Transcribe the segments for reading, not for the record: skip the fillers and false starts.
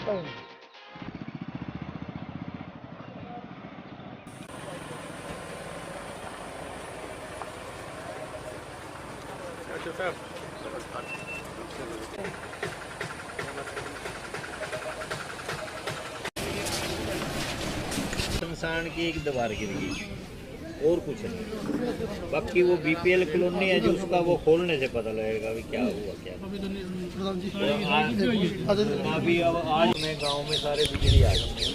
खत्म। शमशान की एक दीवार गिर गई और कुछ नहीं। बाकी वो बीपीएल कॉलोनी है जो उसका वो खोलने से पता लगेगा भी क्या हुआ क्या। अभी अब आज में गांव में सारे बिजली आ गई।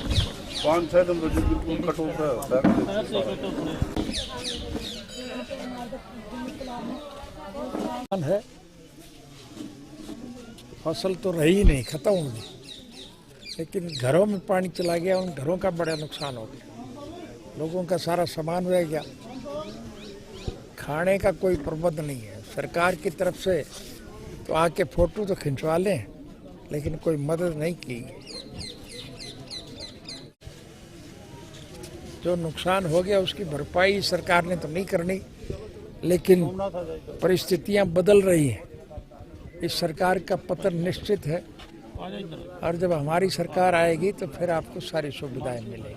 5-6 दिन तो बिल्कुल कट होता है। फसल तो रही नहीं, खत्म हो गई, लेकिन घरों में पानी चला गया, उन घरों का बड़ा नुकसान हो गया। लोगों का सारा सामान रह गया, खाने का कोई प्रबंध नहीं है। सरकार की तरफ से तो आके फोटो तो खिंचवा लें, लेकिन कोई मदद नहीं की। जो नुकसान हो गया उसकी भरपाई सरकार ने तो नहीं करनी, लेकिन परिस्थितियां बदल रही हैं। इस सरकार का पतन निश्चित है, और जब हमारी सरकार आएगी तो फिर आपको सारी सुविधाएं मिलेंगी।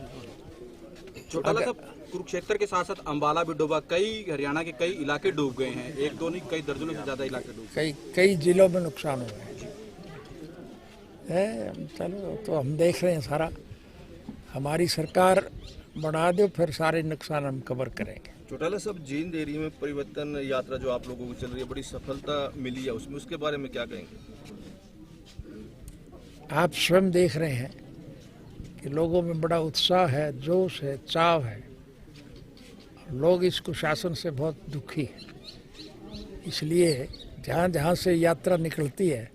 चौटाला साहब, कुरुक्षेत्र के साथ साथ अंबाला भी डूबा, कई हरियाणा के कई इलाके डूब गए हैं, एक दो नहीं कई दर्जनों से ज्यादा इलाके डूब कई जिलों में नुकसान हुआ है। चलो तो हम देख रहे हैं, सारा हमारी सरकार बढ़ा दो, फिर सारे नुकसान हम कवर करेंगे। चौटाला साहब, जींद एरिया में परिवर्तन यात्रा जो आप लोगों को चल रही है, बड़ी सफलता मिली है उसमें, उसके बारे में क्या कहेंगे? आप स्वयं देख रहे हैं कि लोगों में बड़ा उत्साह है, जोश है, चाव है। लोग इस कुशासन से बहुत दुखी हैं। इसलिए जहाँ जहाँ से यात्रा निकलती है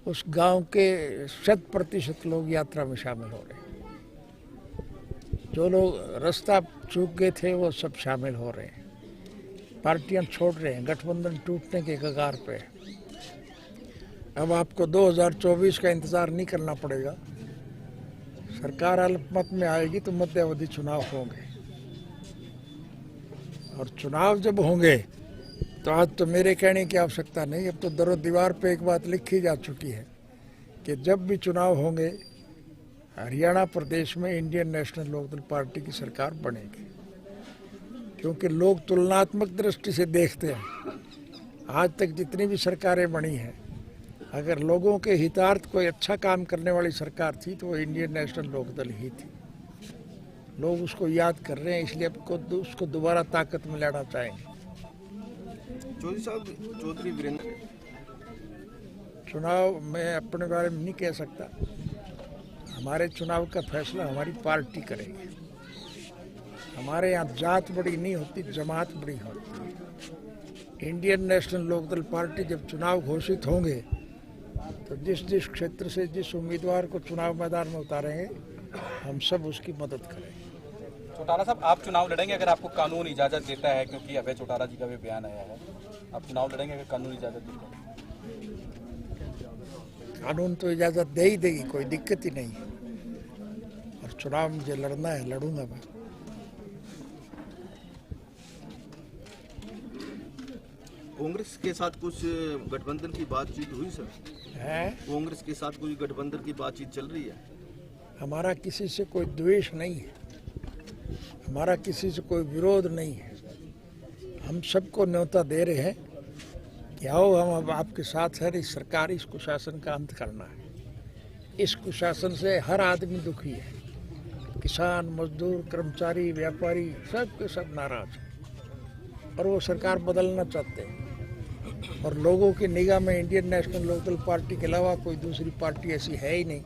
उस गांव के 100% लोग यात्रा में शामिल हो रहे हैं। जो लोग रास्ता चूक गए थे वो सब शामिल हो रहे हैं। पार्टियां छोड़ रहे हैं, गठबंधन टूटने के कगार पे। अब आपको 2024 का इंतज़ार नहीं करना पड़ेगा। सरकार अल्पमत में आएगी तो मध्यावधि चुनाव होंगे, और चुनाव जब होंगे तो आज तो मेरे कहने की आवश्यकता नहीं, अब तो दरो दीवार पे एक बात लिखी जा चुकी है कि जब भी चुनाव होंगे हरियाणा प्रदेश में इंडियन नेशनल लोकदल पार्टी की सरकार बनेगी। क्योंकि लोग तुलनात्मक दृष्टि से देखते हैं, आज तक जितनी भी सरकारें बनी हैं, अगर लोगों के हितार्थ कोई अच्छा काम करने वाली सरकार थी तो वो इंडियन नेशनल लोकदल ही थी। लोग उसको याद कर रहे हैं, इसलिए अब उसको दोबारा ताकत में लाना चाहेंगे। चौधरी साहब, चौधरी वीरेंद्र, चुनाव मैं अपने बारे में नहीं कह सकता। हमारे चुनाव का फैसला हमारी पार्टी करेगी। हमारे यहाँ जात बड़ी नहीं होती, जमात बड़ी होती है। इंडियन नेशनल लोकदल पार्टी जब चुनाव घोषित होंगे तो जिस जिस क्षेत्र से जिस उम्मीदवार को चुनाव मैदान में उतारेंगे हम सब उसकी मदद करेंगे। चौटाला साहब, आप चुनाव लड़ेंगे अगर आपको कानून इजाजत देता है, क्योंकि अभय चौटाला जी का भी बयान आया है, आप चुनाव लड़ेंगे अगर कानून इजाजत देता है? कानून तो इजाजत दे ही देगी, कोई दिक्कत ही नहीं है। और चुनाव मुझे लड़ना है, लड़ूंगा मैं। कांग्रेस के साथ कुछ गठबंधन की बातचीत हुई सर? है, कांग्रेस के साथ कोई गठबंधन की बातचीत चल रही है? हमारा किसी से कोई द्वेष नहीं है, हमारा किसी से कोई विरोध नहीं है। हम सबको न्योता दे रहे हैं कि आओ हम अब आपके साथ हैं। इस सरकार, इस कुशासन का अंत करना है। इस कुशासन से हर आदमी दुखी है, किसान, मजदूर, कर्मचारी, व्यापारी, सब के सब नाराज हैं, और वो सरकार बदलना चाहते हैं। और लोगों की निगाह में इंडियन नेशनल लोकदल पार्टी के अलावा कोई दूसरी पार्टी ऐसी है ही नहीं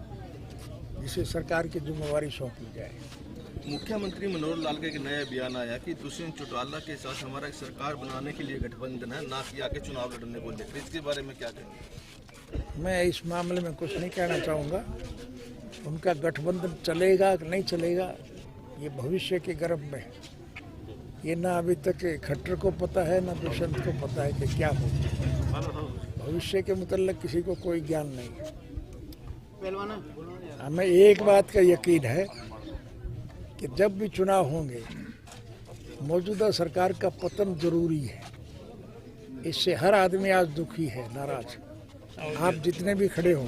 जिसे सरकार की जिम्मेवारी सौंपी जाए। मुख्यमंत्री मनोहर लाल का एक नया बयान आया कि दुष्यंत चौटाला के साथ हमारा एक सरकार बनाने के लिए गठबंधन है, ना कि आके चुनाव लड़ने को लेकर। इसके बारे में क्या कहेंगे? मैं इस मामले में कुछ नहीं कहना चाहूँगा। उनका गठबंधन चलेगा कि नहीं चलेगा ये भविष्य के गर्भ में है। ये ना अभी तक खट्टर को पता है, ना दुष्यंत को पता है कि क्या होगा। भविष्य के मुतल्लिक किसी को कोई ज्ञान नहीं है। हमें एक बात का यकीन है कि जब भी चुनाव होंगे मौजूदा सरकार का पतन जरूरी है। इससे हर आदमी आज दुखी है, नाराज। आप जितने भी खड़े हों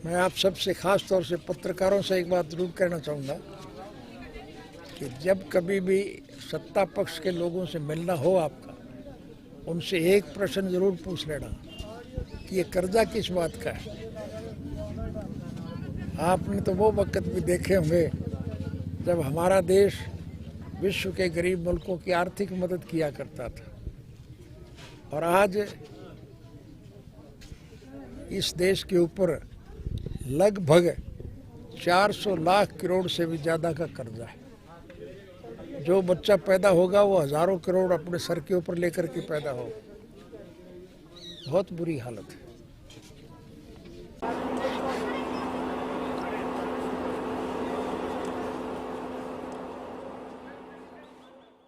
मैं आप सबसे खास तौर से पत्रकारों से एक बात जरूर कहना चाहूँगा कि जब कभी भी सत्ता पक्ष के लोगों से मिलना हो आपका, उनसे एक प्रश्न जरूर पूछ लेना कि ये कर्जा किस बात का है। आपने तो वो वक्त भी देखे होंगे जब हमारा देश विश्व के गरीब मुल्कों की आर्थिक मदद किया करता था, और आज इस देश के ऊपर लगभग 400 लाख करोड़ से भी ज़्यादा का कर्जा है। जो बच्चा पैदा होगा वो हज़ारों करोड़ अपने सर के ऊपर लेकर के पैदा हो। बहुत बुरी हालत है।